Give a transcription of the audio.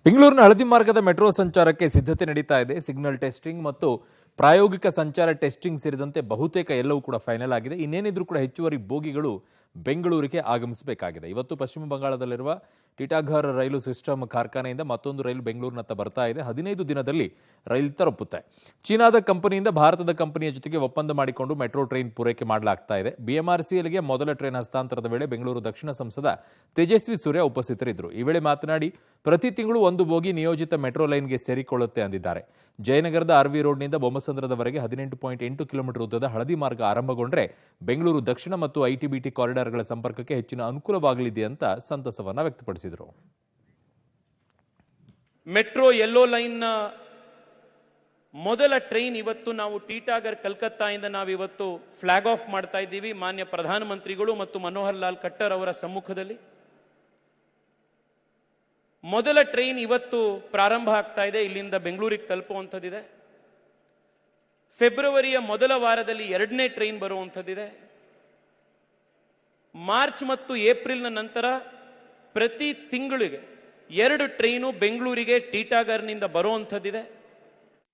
ಬೆಂಗಳೂರಿನ ಹಳದಿ ಮಾರ್ಗದ ಮೆಟ್ರೋ ಸಂಚಾರಕ್ಕೆ ಸಿದ್ಧತೆ ನಡೀತಾ ಇದೆ. ಸಿಗ್ನಲ್ ಟೆಸ್ಟಿಂಗ್ ಮತ್ತು ಪ್ರಾಯೋಗಿಕ ಸಂಚಾರ ಟೆಸ್ಟಿಂಗ್ ಸೇರಿದಂತೆ ಬಹುತೇಕ ಎಲ್ಲವೂ ಕೂಡ ಫೈನಲ್ ಆಗಿದೆ. ಇನ್ನೇನಿದ್ರೂ ಕೂಡ ಹೆಚ್ಚುವರಿ ಬೋಗಿಗಳು ಬೆಂಗಳೂರಿಗೆ ಆಗಮಿಸಬೇಕಾಗಿದೆ. ಇವತ್ತು ಪಶ್ಚಿಮ ಬಂಗಾಳದಲ್ಲಿರುವ ಟಿಟಾಘರ್ ರೈಲು ಸಿಸ್ಟಮ್ ಕಾರ್ಖಾನೆಯಿಂದ ಮತ್ತೊಂದು ರೈಲು ಬೆಂಗಳೂರಿನತ್ತ ಬರ್ತಾ ಇದೆ. 15 ದಿನದಲ್ಲಿ ರೈಲು ತಲುಪುತ್ತೆ. ಚೀನಾದ ಕಂಪನಿಯಿಂದ ಭಾರತದ ಕಂಪನಿಯ ಜೊತೆಗೆ ಒಪ್ಪಂದ ಮಾಡಿಕೊಂಡು ಮೆಟ್ರೋ ಟ್ರೈನ್ ಪೂರೈಕೆ ಮಾಡಲಾಗ್ತಾ ಇದೆ. ಬಿಎಂಆರ್ಸಿಎಲ್ಗೆ ಮೊದಲ ಟ್ರೈನ್ ಹಸ್ತಾಂತರದ ವೇಳೆ ಬೆಂಗಳೂರು ದಕ್ಷಿಣ ಸಂಸದ ತೇಜಸ್ವಿ ಸೂರ್ಯ ಉಪಸ್ಥಿತರಿದ್ದರು. ಈ ವೇಳೆ ಮಾತನಾಡಿ, ಪ್ರತಿ ತಿಂಗಳು ಒಂದು ಬೋಗಿ ನಿಯೋಜಿತ ಮೆಟ್ರೋ ಲೈನ್ಗೆ ಸೇರಿಕೊಳ್ಳುತ್ತೆ ಅಂದಿದ್ದಾರೆ. ಜಯನಗರದ ಆರ್ವಿ ರೋಡ್ನಿಂದ ಬೊಮ್ಮಸಂದ್ರದವರೆಗೆ 18.8 ಕಿಲೋಮೀಟರ್ ಉದ್ದದ ಹಳದಿ ಮಾರ್ಗ ಆರಂಭಗೊಂಡ್ರೆ ಬೆಂಗಳೂರು ದಕ್ಷಿಣ ಮತ್ತು ಐಟಿಬಿಟಿ ಕಾರಿಡಾರ್ಗಳ ಸಂಪರ್ಕಕ್ಕೆ ಹೆಚ್ಚಿನ ಅನುಕೂಲವಾಗಲಿದೆ ಅಂತ ಸಂತಸವನ್ನ ವ್ಯಕ್ತಪಡಿಸಿದರು. ಮೆಟ್ರೋ ಯೆಲ್ಲೋ ಲೈನ್ ಮೊದಲ ಟ್ರೈನ್ ಇವತ್ತು ನಾವು ಟಿಟಾಗರ್ ಕಲ್ಕತ್ತಾಯಿಂದ ನಾವಿವತ್ತು ಫ್ಲಾಗ್ ಆಫ್ ಮಾಡ್ತಾ ಇದ್ದೀವಿ. ಮಾನ್ಯ ಪ್ರಧಾನಮಂತ್ರಿಗಳು ಮತ್ತು ಮನೋಹರ್ ಲಾಲ್ ಖಟ್ಟರ್ ಅವರ ಸಮ್ಮುಖದಲ್ಲಿ ಮೊದಲ ಟ್ರೈನ್ ಇವತ್ತು ಪ್ರಾರಂಭ ಆಗ್ತಾ ಇದೆ. ಇಲ್ಲಿಂದ ಬೆಂಗಳೂರಿಗೆ ತಲುಪುವಂಥದ್ದಿದೆ. ಫೆಬ್ರವರಿಯ ಮೊದಲ ವಾರದಲ್ಲಿ 2ನೇ ಟ್ರೈನ್ ಬರುವಂಥದ್ದಿದೆ. ಮಾರ್ಚ್ ಮತ್ತು ಏಪ್ರಿಲ್ನ ನಂತರ ಪ್ರತಿ ತಿಂಗಳಿಗೆ 2 ಟ್ರೈನು ಬೆಂಗಳೂರಿಗೆ ಟಿಟಾಗರ್ನಿಂದ ಬರುವಂಥದ್ದಿದೆ.